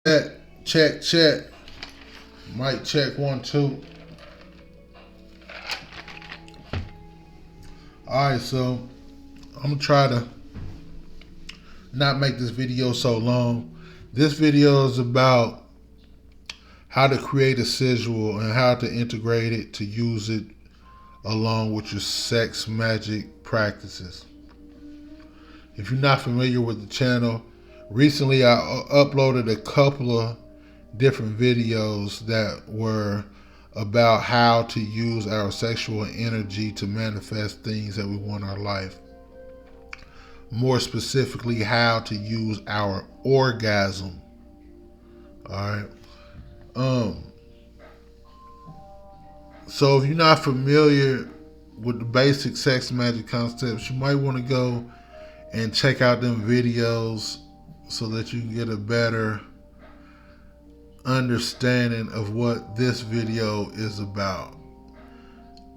Check. Mic check 1 2. Alright, so I'm gonna try to not make this video so long. This video is about how to create a sigil and how to integrate it to use it along with your sex magic practices. If you're not familiar with the channel, recently I uploaded a couple of different videos that were about how to use our sexual energy to manifest things that we want in our life. More specifically, how to use our orgasm. Alright. So if you're not familiar with the basic sex magic concepts, you might want to go and check out them videos so that you can get a better understanding of what this video is about.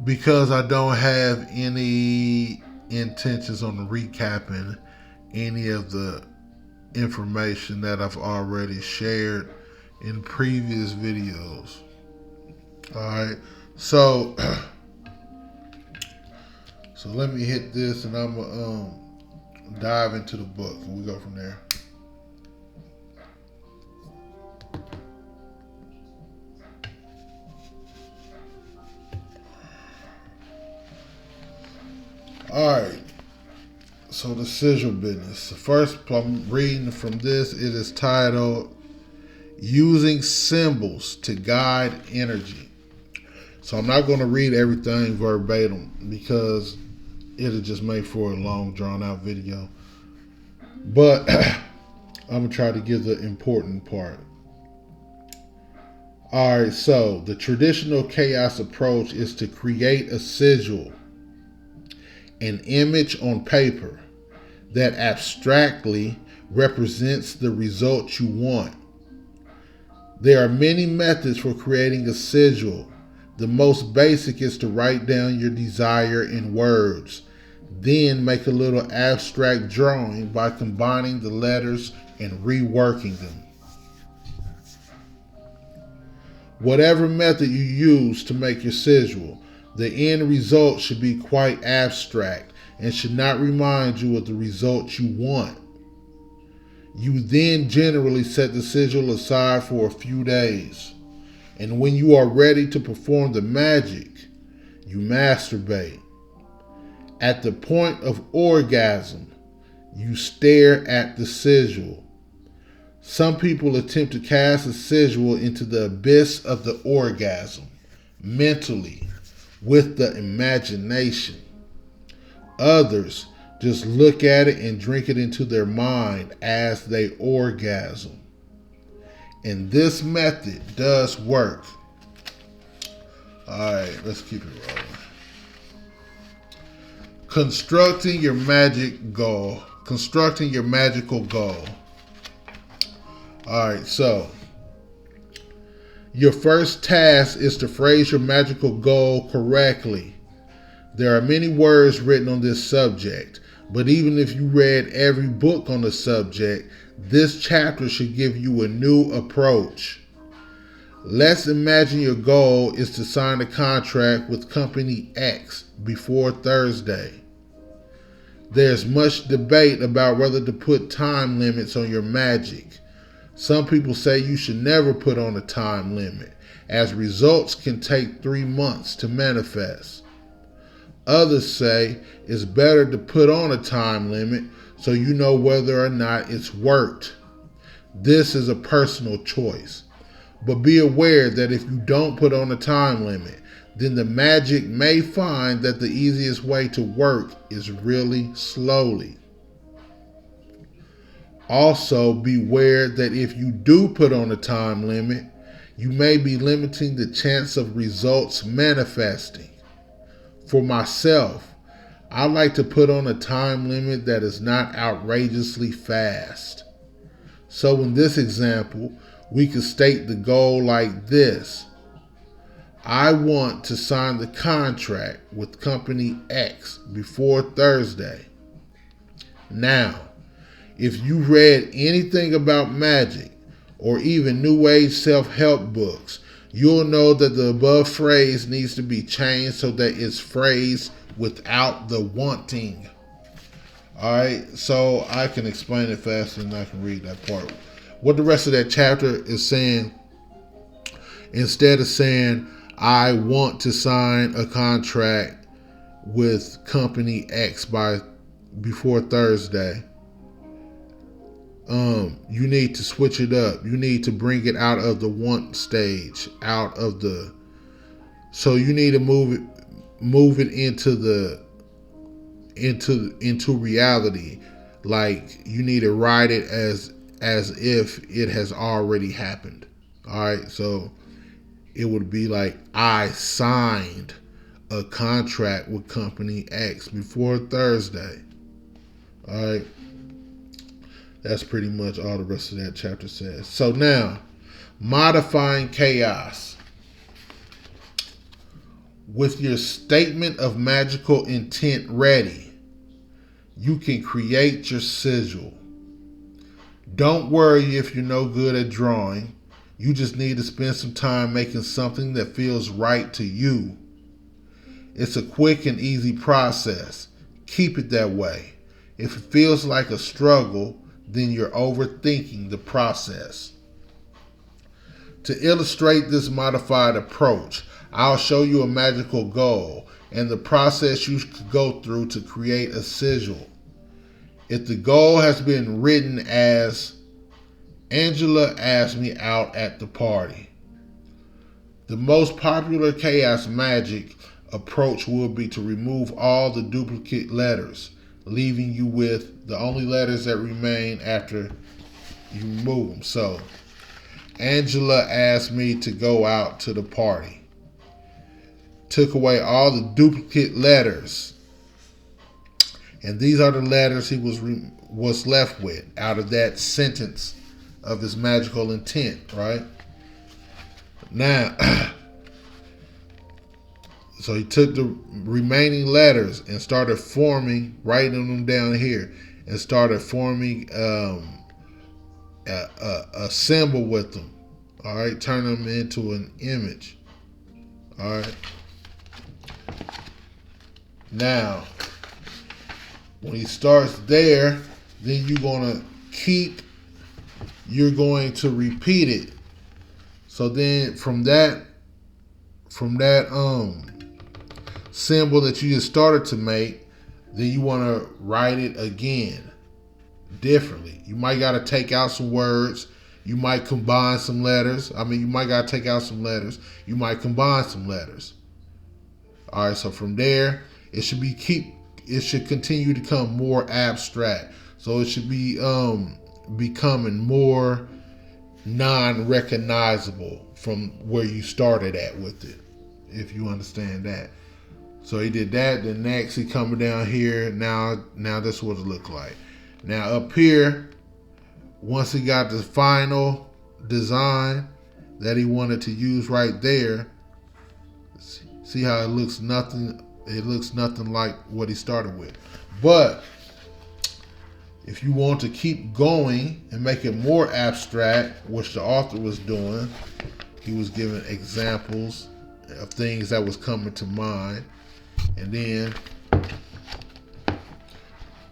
Because I don't have any intentions on recapping any of the information that I've already shared in previous videos. Alright, so let me hit this and I'm gonna dive into the book and we go from there. Alright, so the sigil business. First, I'm reading from this. It is titled Using Symbols to Guide Energy. So I'm not going to read everything verbatim because it'll just make for a long, drawn-out video. But I'm going to try to give the important part. Alright, so the traditional chaos approach is to create a sigil, an image on paper that abstractly represents the result you want. There are many methods for creating a sigil. The most basic is to write down your desire in words, then make a little abstract drawing by combining the letters and reworking them. Whatever method you use to make your sigil, the end result should be quite abstract and should not remind you of the result you want. You then generally set the sigil aside for a few days, and when you are ready to perform the magic, you masturbate. At the point of orgasm, you stare at the sigil. Some people attempt to cast a sigil into the abyss of the orgasm, mentally, with the imagination. Others just look at it and drink it into their mind as they orgasm. And this method does work. Alright, let's keep it rolling. Constructing your magic goal. Constructing your magical goal. Alright, so your first task is to phrase your magical goal correctly. There are many words written on this subject, but even if you read every book on the subject, this chapter should give you a new approach. Let's imagine your goal is to sign a contract with Company X before Thursday. There's much debate about whether to put time limits on your magic. Some people say you should never put on a time limit, as results can take 3 months to manifest. Others say it's better to put on a time limit so you know whether or not it's worked. This is a personal choice. But be aware that if you don't put on a time limit, then the magic may find that the easiest way to work is really slowly. Also, beware that if you do put on a time limit, you may be limiting the chance of results manifesting. For myself, I like to put on a time limit that is not outrageously fast. So in this example, we could state the goal like this. I want to sign the contract with Company X before Thursday. Now, if you read anything about magic, or even New Age self-help books, you'll know that the above phrase needs to be changed so that it's phrased without the wanting. Alright, so I can explain it faster than I can read that part. What the rest of that chapter is saying, instead of saying, I want to sign a contract with company X before Thursday, you need to switch it up. You need to bring it out of the want stage, so you need to move it into reality. Like, you need to write it as if it has already happened. All right, so it would be like, I signed a contract with company X before Thursday. All right, that's pretty much all the rest of that chapter says. So now, modifying chaos. With your statement of magical intent ready, you can create your sigil. Don't worry if you're no good at drawing. You just need to spend some time making something that feels right to you. It's a quick and easy process. Keep it that way. If it feels like a struggle, then you're overthinking the process. To illustrate this modified approach, I'll show you a magical goal and the process you could go through to create a sigil. If the goal has been written as, Angela asked me out at the party. The most popular chaos magic approach will be to remove all the duplicate letters, leaving you with the only letters that remain after you remove them. So, Angela asked me to go out to the party. Took away all the duplicate letters. And these are the letters he was left with out of that sentence of his magical intent, right? Now, so he took the remaining letters and started writing them down here, and started forming a symbol with them. All right, turn them into an image. All right. Now, when he starts there, then you're going to repeat it. So then from that symbol that you just started to make, then you want to write it again differently. You might got to take out some words. You might combine some letters. You might got to take out some letters. You might combine some letters. All right, so from there, it should continue to become more abstract. So it should be becoming more non-recognizable from where you started at with it, if you understand that. So he did that. Then next, he coming down here. Now this is what it looked like. Now up here, once he got the final design that he wanted to use right there, see how it looks nothing. It looks nothing like what he started with. But if you want to keep going and make it more abstract, which the author was doing, he was giving examples of things that was coming to mind. And then,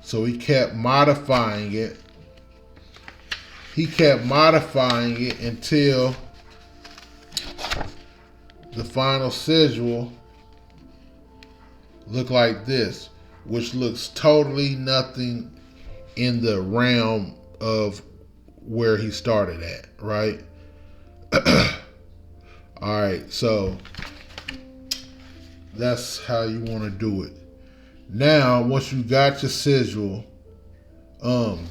so he kept modifying it. He kept modifying it until the final sigil looked like this, which looks totally nothing in the realm of where he started at, right? All right, so that's how you want to do it. Now, once you got your sigil,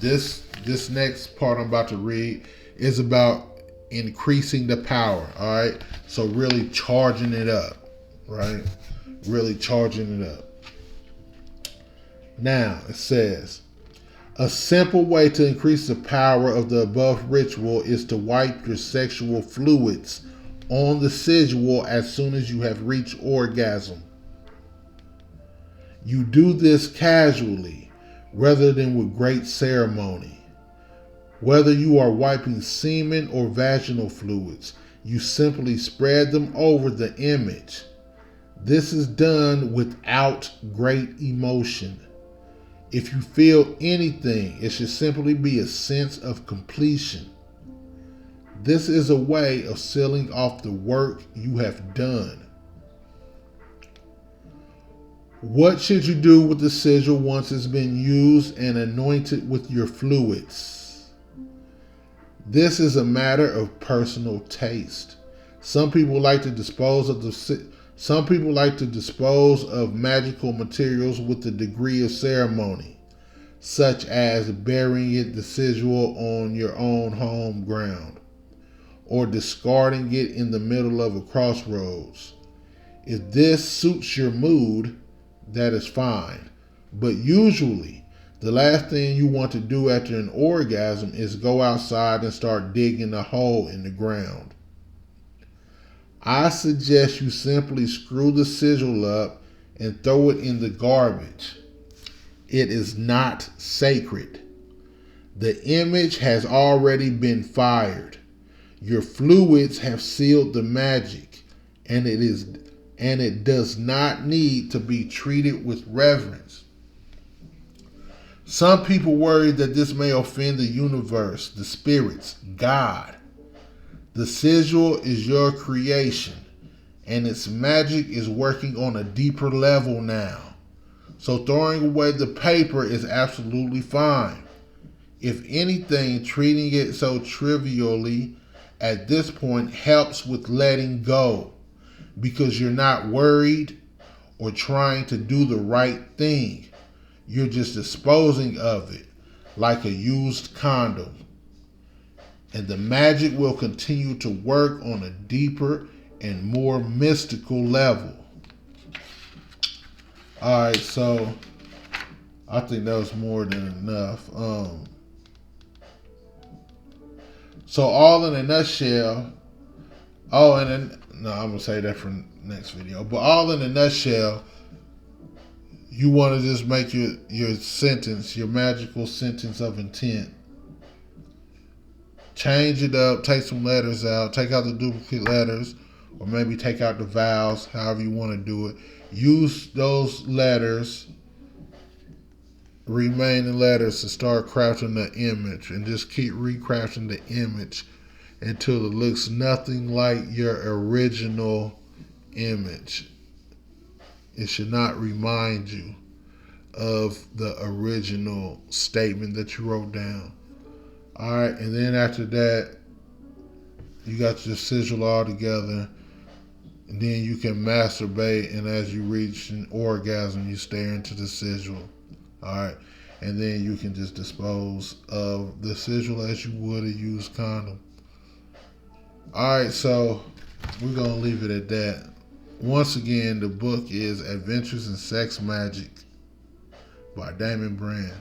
this next part I'm about to read is about increasing the power. All right, so really charging it up, right? Really charging it up. Now it says, a simple way to increase the power of the above ritual is to wipe your sexual fluids on the sigil as soon as you have reached orgasm. You do this casually rather than with great ceremony. Whether you are wiping semen or vaginal fluids, you simply spread them over the image. This is done without great emotion. If you feel anything, it should simply be a sense of completion. This is a way of sealing off the work you have done. What should you do with the sigil once it's been used and anointed with your fluids? This is a matter of personal taste. Some people like to dispose of magical materials with a degree of ceremony, such as burying the sigil on your own home ground, or discarding it in the middle of a crossroads. If this suits your mood, that is fine. But usually, the last thing you want to do after an orgasm is go outside and start digging a hole in the ground. I suggest you simply screw the sigil up and throw it in the garbage. It is not sacred. The image has already been fired. Your fluids have sealed the magic, and it does not need to be treated with reverence. Some people worry that this may offend the universe, the spirits, God. The sigil is your creation, and its magic is working on a deeper level now. So throwing away the paper is absolutely fine. If anything, treating it so trivially at this point helps with letting go, because you're not worried or trying to do the right thing. You're just disposing of it like a used condom. And the magic will continue to work on a deeper and more mystical level. Alright, so I think that was more than enough. So all in a nutshell, I'm going to say that for next video. But all in a nutshell, you want to just make your sentence, your magical sentence of intent. Change it up, take some letters out, take out the duplicate letters, or maybe take out the vowels, however you want to do it. Use those letters, remaining letters, to start crafting the image, and just keep recrafting the image until it looks nothing like your original image. It should not remind you of the original statement that you wrote down. Alright, and then after that, you got your sigil all together, and then you can masturbate, and as you reach an orgasm, you stare into the sigil. Alright, and then you can just dispose of the sigil as you would a used condom. Alright, so we're going to leave it at that. Once again, the book is Adventures in Sex Magic by Damon Brand.